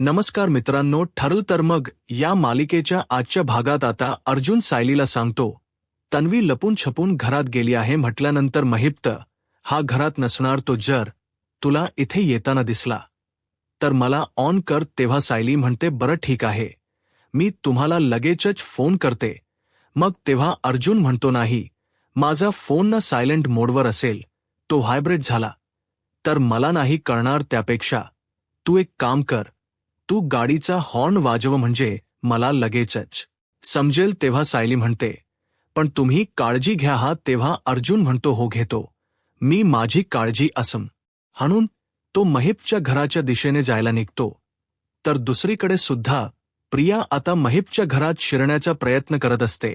नमस्कार मित्रांनो, ठरल तर मग या मालिकेच्या आजच्या भागात आता अर्जुन सायलीला सांगतो, तन्वी लपून छपून घरात गेली आहे म्हटल्यानंतर महिप्त हा घरात नसणार. तो जर तुला इथे येताना दिसला तर मला ऑन कर. तेव्हा सायली म्हणते, बरं ठीक आहे, मी तुम्हाला लगेचच फोन करते. मग तेव्हा अर्जुन म्हणतो, नाही, माझा फोन न सायलेंट मोडवर असेल, तो व्हायब्रेट झाला तर मला नाही कळणार. त्यापेक्षा तू एक काम कर, तू गाडीचा हॉर्न वाजव म्हणजे मला लगेचच समजेल. तेव्हा सायली म्हणते, पण तुम्ही काळजी घ्या हा. तेव्हा अर्जुन म्हणतो, हो घेतो मी माझी काळजी असं म्हणून तो महिपच्या घराच्या दिशेने जायला निघतो. तर दुसरीकडे सुद्धा प्रिया आता महिपच्या घरात शिरण्याचा प्रयत्न करत असते.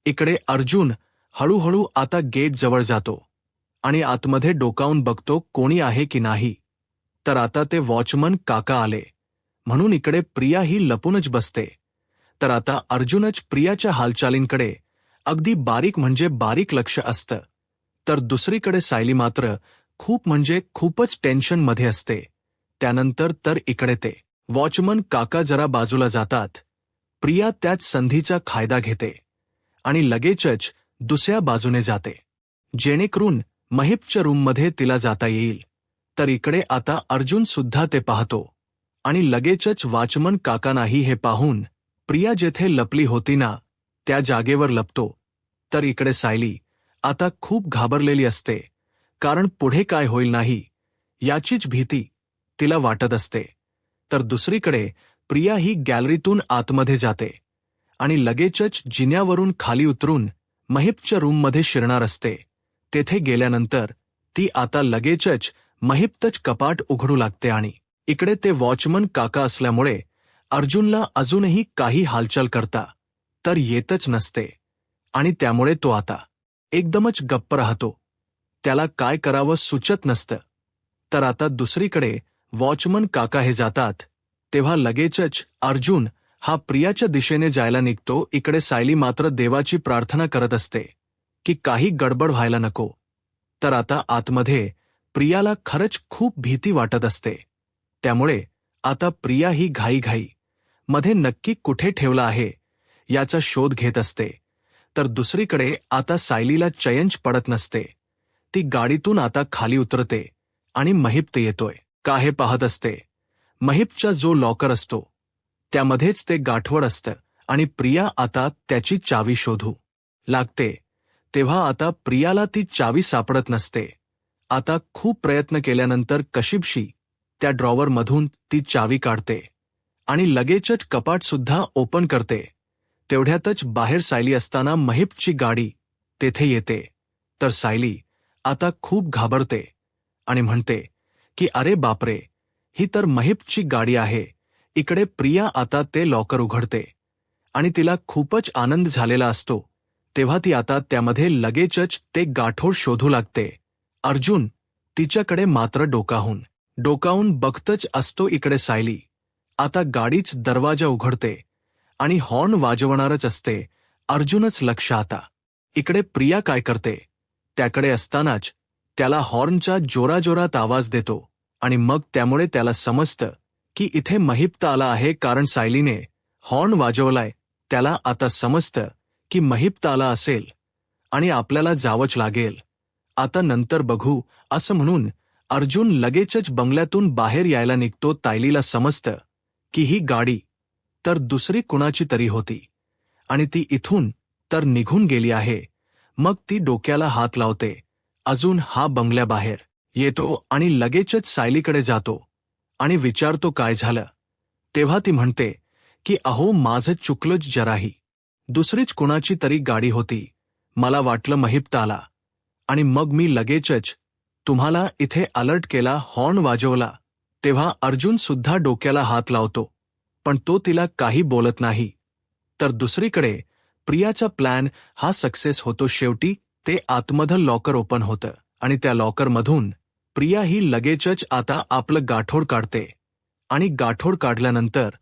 इकडे अर्जुन हळूहळू आता गेट जवळ जातो आणि आतमध्ये डोकावून बघतो कोणी आहे की नाही. तर आता ते वॉचमन काका आले म्हणून इकडे प्रिया ही लपूनच बसते. तर आता अर्जुनच प्रियाच्या हालचालींकडे अगदी बारीक म्हणजे बारीक लक्ष असतं. तर दुसरीकडे सायली मात्र खूप म्हणजे खूपच टेन्शनमध्ये असते. त्यानंतर तर इकडे ते वॉचमन काका जरा बाजूला जातात. प्रिया त्याच संधीचा फायदा घेते आणि लगेचच दुसऱ्या बाजूने जाते, जेणेकरून महिपच्या रूममध्ये तिला जाता येईल. तर इकडे आता अर्जुन सुद्धा ते पाहतो आणि लगेचच वॉचमन काकांनाही हे पाहून प्रिया जेथे लपली होती ना त्या जागेवर लपतो. तर इकडे सायली आता खूप घाबरलेली असते, कारण पुढे काय होईल नाही याचीच भीती तिला वाटत असते. तर दुसरीकडे प्रिया ही गॅलरीतून आतमध्ये जाते आणि लगेचच जिन्यावरून खाली उतरून महिपच्या रूममध्ये शिरणार असते. तेथे गेल्यानंतर ती आता लगेचच महिपतच कपाट उघडू लागते आणि इकडे ते वॉचमन काका असल्यामुळे अर्जुनला अजूनही काही हालचाल करता तर येतच नसते आणि त्यामुळे तो आता एकदमच गप्प राहतो. त्याला काय करावं सुचत नसतं. तर आता दुसरीकडे वॉचमन काका हे जातात तेव्हा लगेचच अर्जुन हा प्रियाच्या दिशेने जायला निघतो. इकडे सायली मात्र देवाची प्रार्थना करत असते की काही गडबड व्हायला नको. तर आता आतमध्ये प्रियाला खरंच खूप भीती वाटत असते. त्यामुळे आता प्रिया ही घाईघाई मध्ये नक्की कुठे ठेवला आहे याचा शोध घेत असते. तर दुसरीकडे आता सायलीला चयनच पडत नसते. ती गाडीतून आता खाली उतरते आणि महिप येतोय का हे पाहत असते. महिपचा जो लॉकर असतो त्यामध्येच ते गाठवड असतं आणि प्रिया आता त्याची चावी शोधू लागते. तेव्हा आता प्रियाला ती चावी सापडत नसते. आता खूप प्रयत्न केल्यानंतर कशीबशी त्या ड्रॉवरमधून ती चावी काढते आणि लगेचच कपाट सुद्धा ओपन करते. तेवढ्यातच बाहेर सायली असताना महिपची गाडी तेथे येते. तर सायली आता खूप घाबरते आणि म्हणते की अरे बापरे, ही तर महिपची गाडी आहे. इकडे प्रिया आता ते लॉकर उघडते आणि तिला खूपच आनंद झालेला असतो. तेव्हा ती आता त्यामध्ये लगेचच ते गाठोड शोधू लागते. अर्जुन तिच्याकडे मात्र डोकावून बघतच असतो. इकडे सायली आता गाडीच दरवाजा उघडते आणि हॉर्न वाजवणारच असते. अर्जुनच लक्ष आता इकडे प्रिया काय करते त्याकडे असतानाच त्याला हॉर्नचा जोराजोरात आवाज देतो आणि मग त्यामुळे त्याला समजतं की इथे महिप आला आहे, कारण सायलीने हॉर्न वाजवलाय. त्याला आता समजतं की महिप आला असेल आणि आपल्याला जावंच लागेल. आता नंतर बघू असं म्हणून अर्जुन लगेचच बंगल्यातून बाहेर यायला निघतो. सायलीला समजतं की ही गाडी तर दुसरी कुणाची तरी होती आणि ती इथून तर निघून गेली आहे. मग ती डोक्याला हात लावते. अजून हा बंगल्याबाहेर येतो आणि लगेचच सायलीकडे जातो आणि विचारतो काय झालं. तेव्हा ती म्हणते की अहो, माझं चुकलंच जराही, दुसरीच कुणाची तरी गाडी होती. मला वाटलं महिप आला आणि मग मी लगेचच तुम्हाला इथे अलर्ट केला, हॉर्न वाजवला. तेव्हा अर्जुन सुद्धा डोक्याला हात लावतो, पण तो तिला काही बोलत नाही. तर दुसरीकडे प्रियाचा प्लॅन हा सक्सेस होतो. शेवटी ते आतमधलं लॉकर ओपन होतं आणि त्या लॉकरमधून प्रिया ही लगेचच आता आपलं गाठोड काढते आणि गाठोड काढल्यानंतर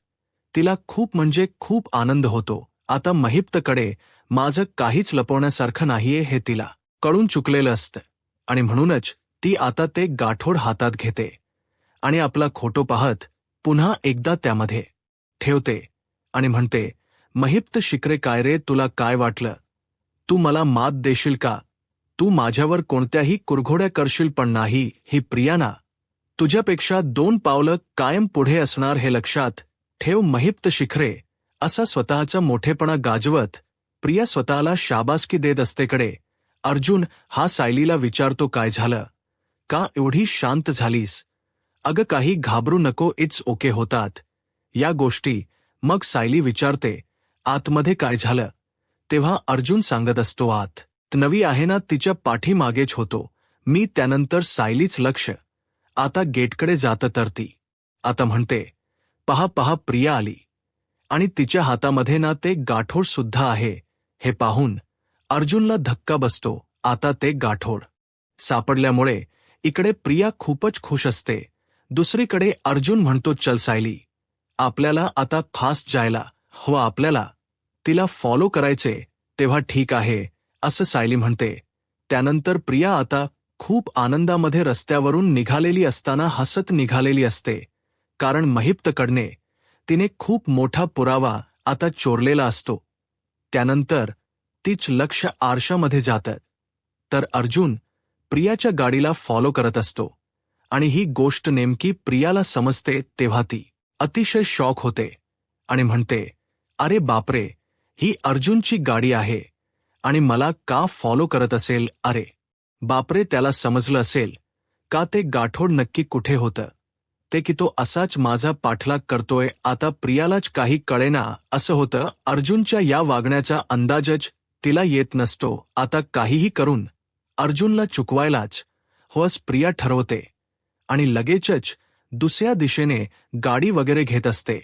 तिला खूप म्हणजे खूप आनंद होतो. आता महिप्तकडे माझं काहीच लपवण्यासारखं नाहीये हे तिला कळून चुकलेलं असतं आणि म्हणूनच ती आता ते गाठोड हातात घेते आणि आपला खोटो पाहत पुन्हा एकदा त्यामध्ये ठेवते आणि म्हणते, महिप्त शिकरे काय रे, तुला काय वाटलं? तू मला मात देशील का? तू माझ्यावर कोणत्याही कुरघोड्या करशील पण नाही ही प्रिया ना. तुझ्यापेक्षा 2 पावलं कायम पुढे असणार हे लक्षात ठेव महिप्त शिखरे. असा स्वतःचा मोठेपणा गाजवत प्रिया स्वतःला शाबासकी देत असतेकडे अर्जुन हा सायलीला विचारतो, काय झालं? का एवढी शांत झालीस? अगं काही घाबरू नको, इट्स ओके होतात या गोष्टी. मग सायली विचारते, आतमध्ये काय झालं? तेव्हा अर्जुन सांगत असतो, आत नवी आहे ना, तिच्या पाठीमागेच होतो मी. त्यानंतर सायलीच लक्ष आता गेटकडे जातं तर ती आता म्हणते, पहा पहा प्रिया आली आणि तिच्या हातामध्ये ना ते गाठोड सुद्धा आहे. हे पाहून अर्जुनला धक्का बसतो. आता ते गाठोड सापडल्यामुळे इकडे प्रिया खूपच खुश असते. दुसरीकडे अर्जुन म्हणतो, चल सायली, आपल्याला आता फास्ट जायला हवं, आपल्याला तिला फॉलो करायचे. तेव्हा ठीक आहे असं सायली म्हणते. त्यानंतर प्रिया आता खूप आनंदामध्ये रस्त्यावरून निघालेली असताना हसत निघालेली असते, कारण महिप्तकडने तिने खूप मोठा पुरावा आता चोरलेला असतो. त्यानंतर तीच लक्ष आरशामध्ये जातं तर अर्जुन प्रियाच्या गाडीला फॉलो करत असतो आणि ही गोष्ट नेमकी प्रियाला समजते. तेव्हा ती अतिशय शॉक होते आणि म्हणते, अरे बापरे, ही अर्जुनची गाडी आहे आणि मला का फॉलो करत असेल? अरे बापरे, त्याला समजलं असेल का ते गाठोड नक्की कुठे होतं ते, की तो असाच माझा पाठलाग करतोय. आता प्रियालाच काही कळेना असं होतं. अर्जुनच्या या वागण्याचा अंदाजच तिला येत नसतो. आता काहीही करून अर्जुनला चुकवायलाच हवंच प्रिया ठरवते आणि लगेचच दुसऱ्या दिशेने गाडी वगैरे घेत असते.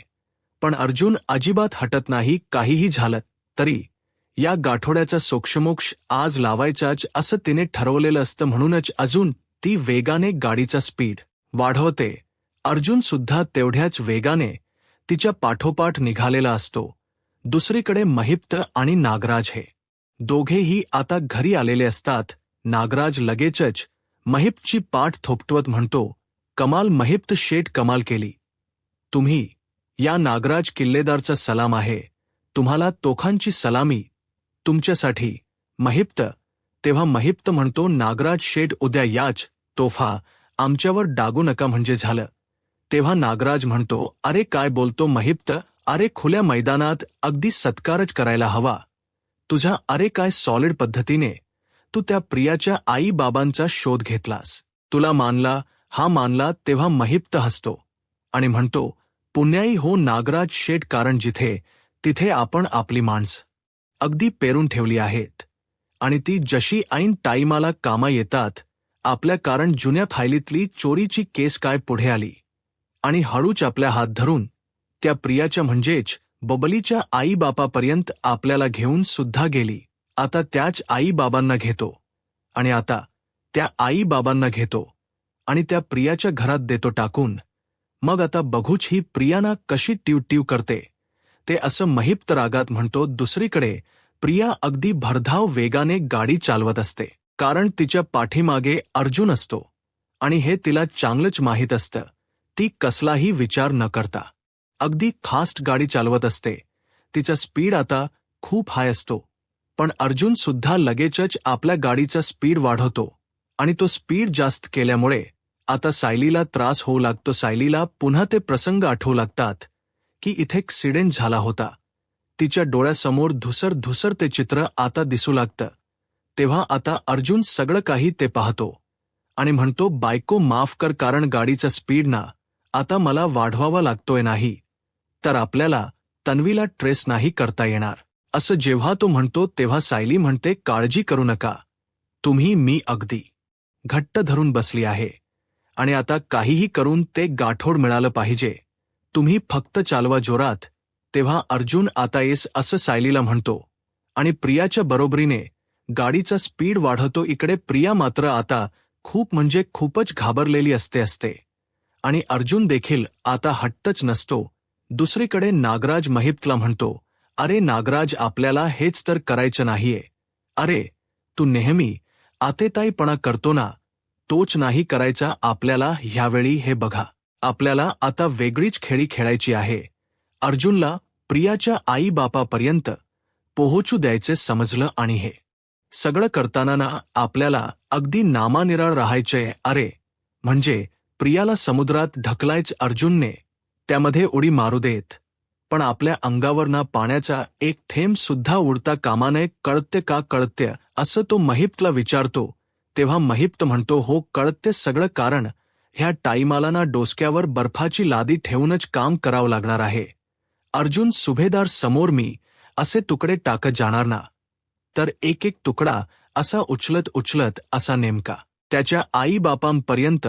पण अर्जुन अजिबात हटत नाही. काहीही झालं तरी या गाठोड्याचा सोक्षमोक्ष आज लावायचाच असं तिने ठरवलेलं असतं. म्हणूनच अजून ती वेगाने गाडीचा स्पीड वाढवते. अर्जुन सुद्धा तेवढ्याच वेगाने तिच्या पाठोपाठ निघालेला असतो. दुसरीकडे महिप्त आणि नागराज हे दोघेही आता घरी आलेले असतात. नागराज लगेचच महिप्तची पाठ थोपटवत म्हणतो, कमाल महिप्त शेठ, कमाल केली तुम्ही. या नागराज किल्लेदारचा सलाम आहे तुम्हाला, तोखांची सलामी तुमच्यासाठी महिप्त. तेव्हा महिप्त म्हणतो, नागराज शेठ उद्या याच तोफा आमच्यावर डागू नका म्हणजे झालं. तेव्हा नागराज म्हणतो, अरे काय बोलतो महिप्त, अरे खुल्या मैदानात अगदी सत्कारच करायला हवा तुझा. अरे काय सॉलिड पद्धतीने तू त्या प्रियाच्या आई बाबांचा शोध घेतलास, तुला मानला हा मानला. तेव्हा महिप्त हसतो आणि म्हणतो, पुण्याई हो नागराज शेठ, कारण जिथे तिथे आपण आपली माणसं अगदी पेरून ठेवली आहेत आणि ती जशी ऐन टाईमाला कामा येतात आपल्या. कारण जुन्या फायलीतली चोरीची केस काय पुढे आली आणि हळूच आपल्या हात धरून त्या प्रियाच्या म्हणजेच बबलीच्या आईबापापर्यंत आपल्याला घेऊन सुद्धा गेली. आता त्याच आईबाबांना घेतो आणि आता त्या आईबाबांना घेतो आणि त्या प्रियाच्या घरात देतो टाकून. मग आता बघूच ही प्रियाना कशी टिवटिव करते ते, असं महिप्त रागात म्हणतो. दुसरीकडे प्रिया अगदी भरधाव वेगाने गाडी चालवत असते, कारण तिच्या पाठीमागे अर्जुन असतो आणि हे तिला चांगलंच माहीत असतं. ती कसलाही विचार न करता अगदी फास्ट गाडी चालवत असते. तिचा स्पीड आता खूप हाय असतो, पण अर्जुन सुद्धा लगेचच आपल्या गाडीचा स्पीड वाढवतो आणि तो स्पीड जास्त केल्यामुळे आता सायलीला त्रास होऊ लागतो. सायलीला पुन्हा ते प्रसंग आठवू लागतात की इथे ॲक्सिडेंट झाला होता. तिच्या डोळ्यासमोर धुसर धुसर ते चित्र आता दिसू लागतं. तेव्हा आता अर्जुन सगळं काही ते पाहतो आणि म्हणतो, बायको माफ कर, कारण गाडीचा स्पीड ना आता मला वाढवावा लागतोय, नाही तर आपल्याला तन्वीला ट्रेस नाही करता येणार. असं जेव्हा तो म्हणतो तेव्हा सायली म्हणते, काळजी करू नका तुम्ही, मी अगदी घट्ट धरून बसली आहे आणि आता काहीही करून ते गाठोड मिळालं पाहिजे. तुम्ही फक्त चालवा जोरात. तेव्हा अर्जुन आता येस असं सायलीला म्हणतो आणि प्रियाच्या बरोबरीने गाडीचा स्पीड वाढवतो. इकडे प्रिया मात्र आता खूप म्हणजे खूपच घाबरलेली असते आणि अर्जुन देखील आता हट्टच नसतो. दुसरीकडे नागराज महिप्तला म्हणतो, अरे नागराज, आपल्याला हेच तर करायचं नाहीये. अरे तू नेहमी आतेताईपणा करतो ना, तोच नाही करायचा आपल्याला ह्यावेळी. हे बघा आपल्याला आता वेगळीच खेळी खेळायची आहे. अर्जुनला प्रियाच्या आई बापापर्यंत पोहोचू द्यायचे समजलं आणि हे सगळं करताना ना आपल्याला अगदी नामानिराळ राहायचंय. अरे म्हणजे प्रियाला समुद्रात ढकलायच अर्जुनने, त्यामध्ये उडी मारू देत, पण आपल्या अंगावर ना पाण्याचा एक थेंब सुद्धा उडता कामा नये. कळते का कळते असं तो महिप्तला विचारतो. तेव्हा महिप्त म्हणतो, हो कळते सगळं, कारण ह्या टाईमाला ना डोसक्यावर बर्फाची लादी ठेवूनच काम करावं लागणार आहे. अर्जुन, सुभेदार समोर मी असे तुकडे टाकत जाणार ना, तर एक एक तुकडा असा उचलत उचलत असा नेमका त्याच्या आई बापांपर्यंत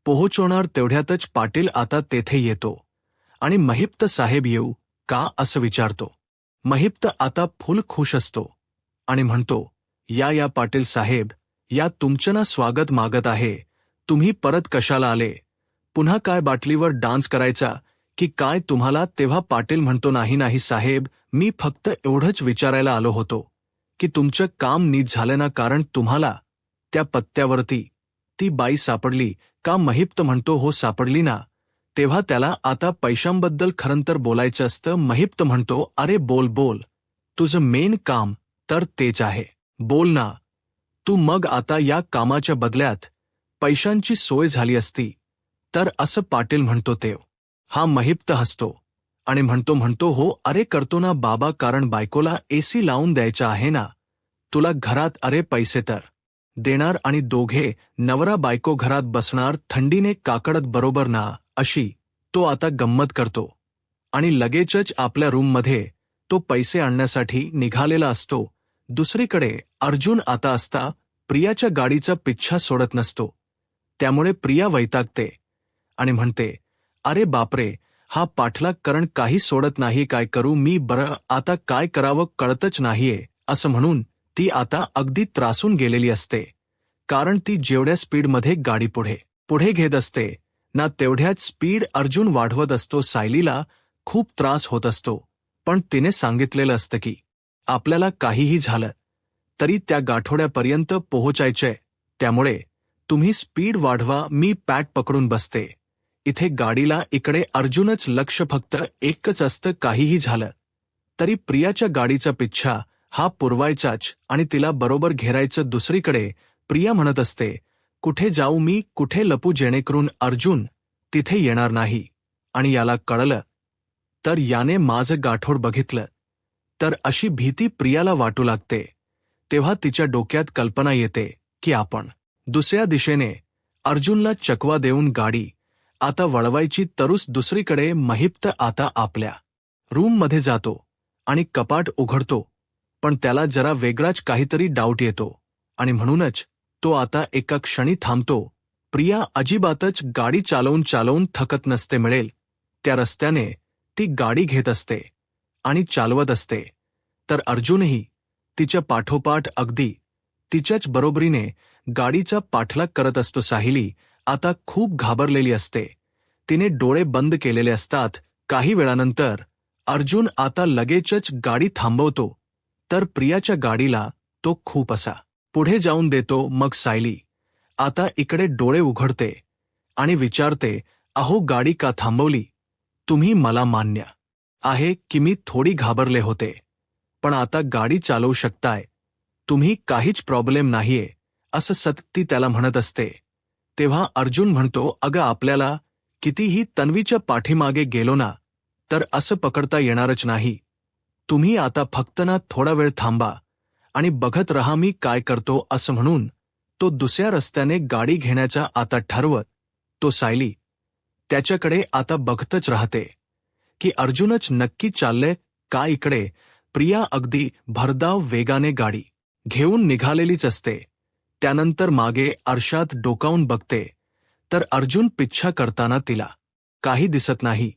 पोहोचवणार. तेवढ्यातच पाटील आता तेथे येतो आणि महिप्त, साहेब येऊ का असं विचारतो. महिप्त आता फुल खुश असतो आणि म्हणतो, या या पाटील साहेब, या तुमचं ना स्वागत मागत आहे. तुम्ही परत कशाला आले? पुन्हा काय बाटलीवर डान्स करायचा की काय तुम्हाला? तेव्हा पाटील म्हणतो, नाही नाही साहेब, मी फक्त एवढंच विचारायला आलो होतो की तुमचं काम नीट झालं ना, कारण तुम्हाला त्या पत्त्यावरती ती बाई सापडली का? महिप्त म्हणतो, हो सापडली ना. तेव्हा त्याला आता पैशांबद्दल खरंतर बोलायचं असतं. महिप्त म्हणतो, अरे बोल बोल, तुझं मेन काम तर तेच आहे, बोल ना तू. मग आता या कामाच्या बदल्यात पैशांची सोय झाली असती तर, असं पाटील म्हणतो. तेव हा महिप्त हसतो आणि म्हणतो हो अरे करतो ना बाबा, कारण बायकोला एसी लावून द्यायचा आहे ना तुला घरात. अरे पैसे तर देणार आणि दोघे नवरा बायको घरात बसणार थंडीने काकडत, बरोबर ना? अशी तो आता गंमत करतो आणि लगेचच आपल्या रूममध्ये तो पैसे आणण्यासाठी निघालेला असतो. दुसरीकडे अर्जुन आता असता प्रियाच्या गाडीचा पिच्छा सोडत नसतो. त्यामुळे प्रिया वैतागते आणि म्हणते, अरे बापरे, हा पाठलाग करण काही सोडत नाही, काय करू मी बरं, आता काय करावं कळतच नाहीये. असं म्हणून ती आता अगदी त्रासून गेलेली असते, कारण ती जेवढ्या स्पीडमध्ये गाडी पुढे पुढे घेत असते ना, तेवढ्याच स्पीड अर्जुन वाढवत असतो. सायलीला खूप त्रास होत असतो, पण तिने सांगितलेलं असतं की आपल्याला काहीही झालं तरी त्या गाठोड्यापर्यंत पोहोचायचंय, त्यामुळे तुम्ही स्पीड वाढवा, मी पॅक पकडून बसते इथे गाडीला. इकडे अर्जुनच लक्ष फक्त एकच असतं, काहीही झालं तरी प्रियाच्या गाडीचा पिच्छा हा पुरवायचाच आणि तिला बरोबर घेरायचं. दुसरीकडे प्रिया म्हणत असते, कुठे जाऊ मी, कुठे लपू, जेणेकरून अर्जुन तिथे येणार नाही आणि याला कळलं तर याने माझं गाठोड बघितलं तर, अशी भीती प्रियाला वाटू लागते. तेव्हा तिच्या डोक्यात कल्पना येते की आपण दुसऱ्या दिशेने अर्जुनला चकवा देऊन गाडी आता वळवायची. तरुस दुसरीकडे महिप्त आता आपल्या रूममध्ये जातो आणि कपाट उघडतो, पण त्याला जरा वेगळाच काहीतरी डाऊट येतो आणि म्हणूनच तो आता एका क्षणी थांबतो. प्रिया अजिबातच गाडी चालवून थकत नसते. मिळेल त्या रस्त्याने ती गाडी घेत असते आणि चालवत असते, तर अर्जुनही तिच्या पाठोपाठ अगदी तिच्याच बरोबरीने गाडीचा पाठलाग करत असतो. साहिली आता खूप घाबरलेली असते, तिने डोळे बंद केलेले असतात. काही वेळानंतर अर्जुन आता लगेचच गाडी थांबवतो, तर प्रियाच्या गाडीला तो खूप असा पुढे जाऊन देतो. मग सायली आता इकडे डोळे उघडते आणि विचारते, अहो गाडी का थांबवली तुम्ही? मला मान्य आहे की मी थोडी घाबरले होते, पण आता गाडी चालवू शकताय तुम्ही, काहीच प्रॉब्लेम नाहीये, असं सतत त्याला म्हणत असते. तेव्हा अर्जुन म्हणतो, अगं आपल्याला कितीही तन्वीच्या पाठीमागे गेलो ना तर असं पकडता येणारच नाही. तुम्ही आता फक्त ना थोडा वेळ थांबा आणि बघत रहा मी काय करतो. असं म्हणून तो दुसऱ्या रस्त्याने गाडी घेण्याचा आता ठरवत तो सायली त्याच्याकडे आता बघतच राहते की अर्जुनच नक्की चालले का. इकडे प्रिया अगदी भरधाव वेगाने गाडी घेऊन निघालेलीच असते. त्यानंतर मागे आरशात डोकावून बघते तर अर्जुन पिच्छा करताना तिला काही दिसत नाही.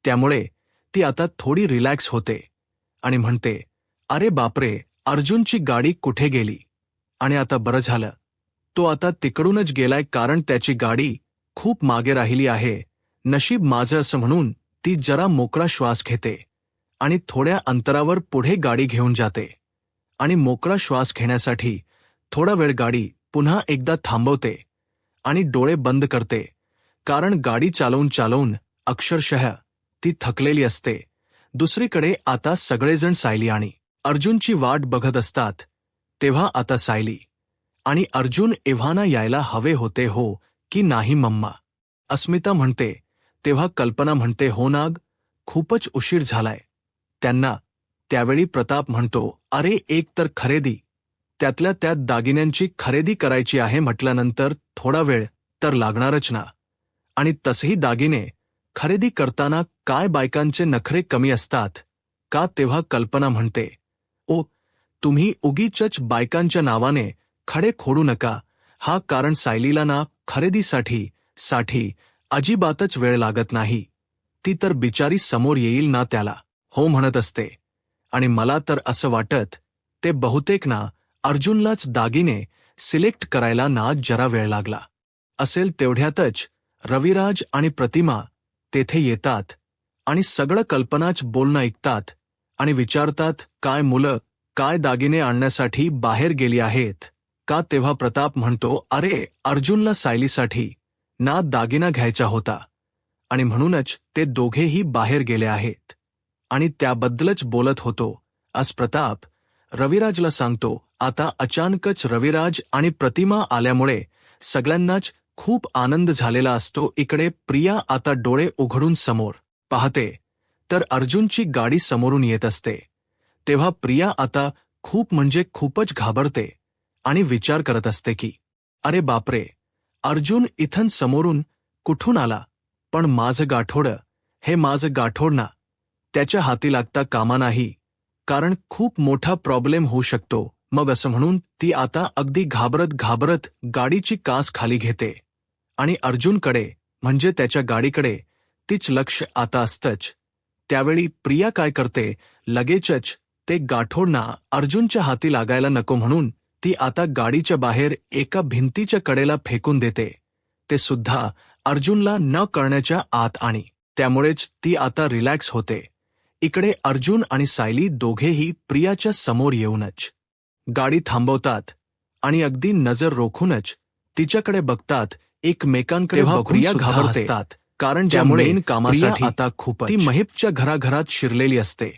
त्यामुळे ती आता थोडी रिलॅक्स होते आणि म्हणते, अरे बापरे, अर्जुनची गाडी कुठे गेली? आणि आता बरं झालं तो आता तिकडूनच गेलाय, कारण त्याची गाडी खूप मागे राहिली आहे. नशीब माझं, असं म्हणून ती जरा मोकळा श्वास घेते आणि थोड्या अंतरावर पुढे गाडी घेऊन जाते आणि मोकळा श्वास घेण्यासाठी थोडा वेळ गाडी पुन्हा एकदा थांबवते आणि डोळे बंद करते. कारण गाडी चालवून चालवून अक्षरशः ती थकलेली असते. दुसरीकडे आता सगळेजण सायली आणि अर्जुनची वाट बघत असतात. तेव्हा आता सायली आणि अर्जुन एव्हाना यायला हवे होते हो की नाही मम्मा, अस्मिता म्हणते. तेव्हा कल्पना म्हणते हो नाग, खूपच उशीर झालाय त्यांना. त्यावेळी प्रताप म्हणतो अरे एक तर खरेदी, त्यातल्या त्यात दागिन्यांची खरेदी करायची आहे म्हटल्यानंतर थोडा वेळ तर लागणारच ना. आणि तसेही दागिने खरेदी करताना काय बायकांचे नखरे कमी असतात का. तेव्हा कल्पना म्हणते ओ, तुम्ही उगीचच बायकांच्या नावाने खडे खोडू नका. हा कारण सायलीला ना खरेदीसाठी अजिबातच वेळ लागत नाही. ती तर बिचारी समोर येईल ना त्याला हो म्हणत असते. आणि मला तर असं वाटत ते बहुतेक ना अर्जुनलाच दागिने सिलेक्ट करायला ना जरा वेळ लागला असेल. तेवढ्यातच रविराज आणि प्रतिमा तेथे येतात आणि सगळं कल्पनाच बोलणं ऐकतात आणि विचारतात काय मुलं काय दागिने आणण्यासाठी बाहेर गेली आहेत का. तेव्हा प्रताप म्हणतो अरे अर्जुनला सायलीसाठी ना दागिना घ्यायचा होता आणि म्हणूनच ते दोघेही बाहेर गेले आहेत आणि त्याबद्दलच बोलत होतो. आज प्रताप रविराजला सांगतो. आता अचानकच रविराज आणि प्रतिमा आल्यामुळे सगळ्यांनाच खूप आनंद झालेला असतो. इकडे प्रिया आता डोळे उघडून समोर पाहते तर अर्जुनची गाडी समोरून येत असते. तेव्हा प्रिया आता खूप म्हणजे खूपच घाबरते आणि विचार करत असते की अरे बापरे, अर्जुन इथं समोरून कुठून आला. पण माझं गाठोडं, हे माझं गाठोड ना, त्याच्या हाती लागता कामा नाही, कारण खूप मोठा प्रॉब्लेम होऊ शकतो. मग असं म्हणून ती आता अगदी घाबरत घाबरत गाडीची कास खाली घेते आणि अर्जुनकडे म्हणजे त्याच्या गाडीकडे तीच लक्ष आता असतंच. त्यावेळी प्रिया काय करते, लगेचच ते गाठोड ना अर्जुनच्या हाती लागायला नको म्हणून ती आता गाडीच्या बाहेर एका भिंतीच्या कडेला फेकून देते. ते सुद्धा अर्जुनला न कळण्याच्या आत आणि त्यामुळेच ती आता रिलॅक्स होते. इकडे अर्जुन आणि सायली दोघेही प्रियाच्या समोर येऊनच गाडी थांबवतात आणि अगदी नजर रोखूनच तिच्याकडे बघतात. एकमेकांकडे बघून प्रिया घाबरते कारण त्यामुळे कामासाठी आता खूपच ती महिपच्या घराघरात शिरलेली असते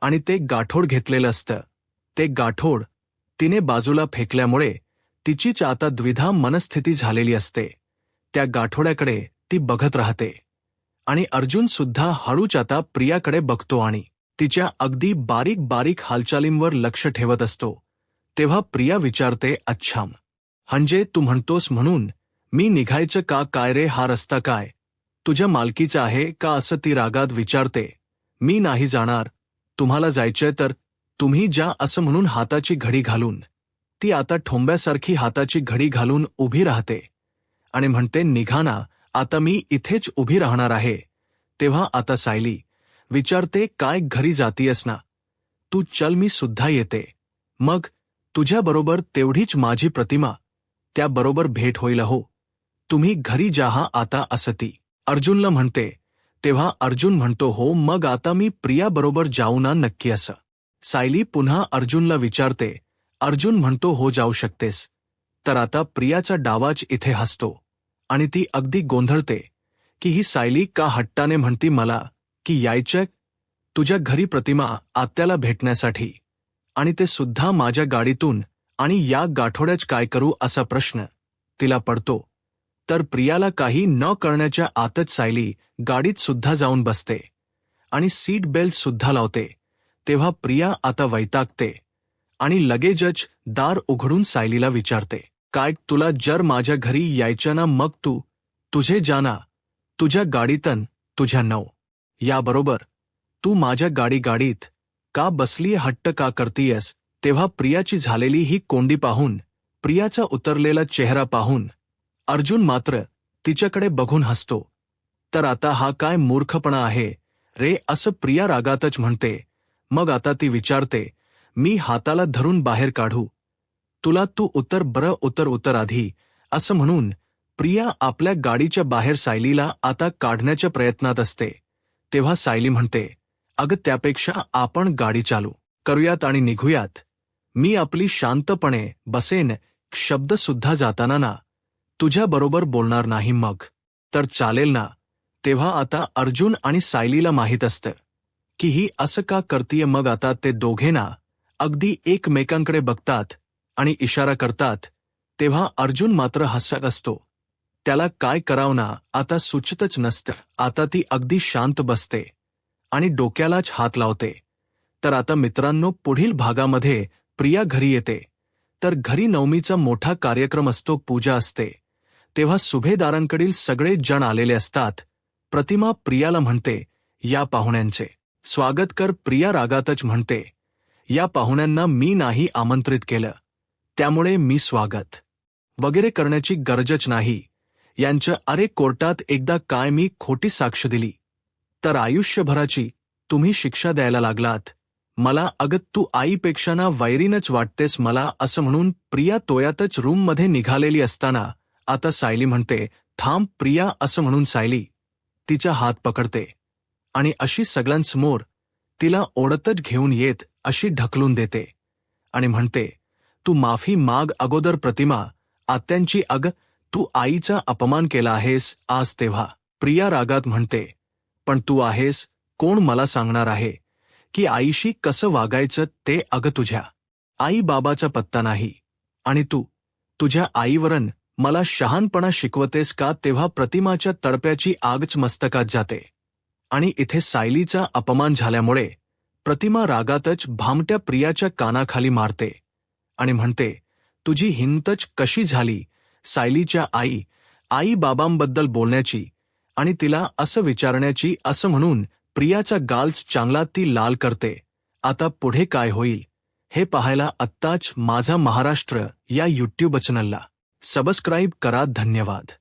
आणि ते गाठोड घेतलेलं असतं. ते गाठोड तिने बाजूला फेकल्यामुळे तिचीच आता द्विधा मनस्थिती झालेली असते. त्या गाठोड्याकडे ती बघत राहते आणि अर्जुन सुद्धा हळूच आता प्रियाकडे बघतो आणि तिच्या अगदी बारीक बारीक हालचालींवर लक्ष ठेवत असतो. तेव्हा प्रिया विचारते अच्छा, म्हणजे तू म्हणतोस म्हणून मी निघायचं का काय रे. हा रस्ता काय तुझ्या मालकीचा आहे का असं ती रागात विचारते. मी नाही जाणार, तुम्हाला जायचंय तर तुम्ही जा असं म्हणून हाताची घडी घालून ती आता ठोंब्यासारखी हाताची घडी घालून उभी राहते आणि म्हणते निघा ना, आता मी इथेच उभी राहणार आहे. तेव्हा आता सायली विचारते काय घरी जातीयस ना, तू चल मी सुद्धा येते. मग तुझ्याबरोबर तेवढीच माझी प्रतिमा, त्याबरोबर भेट होईल हो. तुम्ही घरी जा हा आता असं ती अर्जुनला म्हणते. तेव्हा अर्जुन म्हणतो हो मग आता मी प्रियाबरोबर जाऊ ना नक्की असं. सायली पुन्हा अर्जुनला विचारते. अर्जुन म्हणतो हो जाऊ शकतेस. तर आता प्रियाचा डावाच इथे हसतो आणि ती अगदी गोंधळते की ही सायली का हट्टाने म्हणती मला की यायचं तुझ्या घरी प्रतिमा आत्याला भेटण्यासाठी आणि ते सुद्धा माझ्या गाडीतून आणि या गाठोड्याच काय करू असा प्रश्न तिला पडतो. तर प्रियाला काही न कळण्याच्या आतच सायली गाडीत सुद्धा जाऊन बसते आणि सीट बेल्ट सुद्धा लावते. तेव्हा प्रिया आता वैतागते आणि लगेचच दार उघडून सायलीला विचारते काय तुला जर माझ्या घरी यायचं ना मग तू तुझे जाना तुझ्या गाडीतन तुझ्या नव याबरोबर तू माझ्या गाडीत का बसलीय हट्ट का करतीयस. तेव्हा प्रियाची झालेली ही कोंडी पाहून, प्रियाचा उतरलेला चेहरा पाहून अर्जुन मात्र तिच्याकडे बघून हसतो. तर आता हा काय मूर्खपणा आहे रे असं प्रिया रागातच म्हणते. मग आता ती विचारते मी हाताला धरून बाहेर काढू तुला, तू उतर बरं उतर आधी असं म्हणून प्रिया आपल्या गाडीच्या बाहेर सायलीला आता काढण्याच्या प्रयत्नात असते. तेव्हा सायली म्हणते अगं त्यापेक्षा आपण गाडी चालू करूयात आणि निघूयात. मी आपली शांतपणे बसेन, शब्द सुद्धा जाताना ना तुझ्याबरोबर बोलणार नाही. मग तर चालेल ना. तेव्हा आता अर्जुन आणि सायलीला माहीत असतं की ही असं का करतीये. मग आता ते दोघे ना अगदी एकमेकांकडे बघतात आणि इशारा करतात. तेव्हा अर्जुन मात्र हसत असतो. त्याला काय करावं ना आता सुचतच नसतं. आता ती अगदी शांत बसते आणि डोक्यालाच हात लावते. तर आता मित्रांनो, पुढील भागामध्ये प्रिया घरी येते. तर घरी नवमीचा मोठा कार्यक्रम असतो, पूजा असते. तेव्हा सुभेदारांकडील सगळे जण आलेले असतात. प्रतिमा प्रियाला म्हणते, या पाहुण्यांचे स्वागत कर. प्रिया रागातच म्हणते, या पाहुण्यांना मी नाही आमंत्रित केलं, त्यामुळे मी स्वागत वगैरे करण्याची गरजच नाही. यांचं अरे कोर्टात एकदा काय मी खोटी साक्ष दिली तर आयुष्यभराची तुम्ही शिक्षा द्यायला लागलात मला. अगं तू आईपेक्षा ना वैरीनच वाटतेस मला, असं म्हणून प्रिया तोयातच रूममध्ये निघालेली असताना आता सायली म्हणते, थांब प्रिया, असं म्हणून सायली तिचा हात पकडते आणि अशी सगळ्यांसमोर तिला ओढतच घेऊन येत अशी ढकलून देते आणि म्हणते, तू माफी माग अगोदर प्रतिमा आत्यांची. अगं तू आईचा अपमान केला आहेस आज. तेव्हा प्रिया रागात म्हणते, पण तू आहेस कोण मला सांगणार आहे की आईशी कसं वागायचं ते. अगं तुझ्या आई बाबाचा पत्ता नाही आणि तू तुझ्या आईवरन मला शहाणपणा शिकवतेस का. तेव्हा प्रतिमाच्या तडप्याची आगच मस्तकात जाते आणि इथे सायलीचा अपमान झाल्यामुळे प्रतिमा रागातच भामट्या प्रियाच्या कानाखाली मारते आणि म्हणते, तुझी हिंमतच कशी झाली सायलीच्या आई बाबांबद्दल बोलण्याची आणि तिला असं विचारण्याची. असं म्हणून प्रियाचा गाल्स चांगला ती लाल करते. आता पुढे काय होईल हे पाहायला आत्ताच माझा महाराष्ट्र या यूट्यूब चॅनलला सबस्क्राईब करा. धन्यवाद.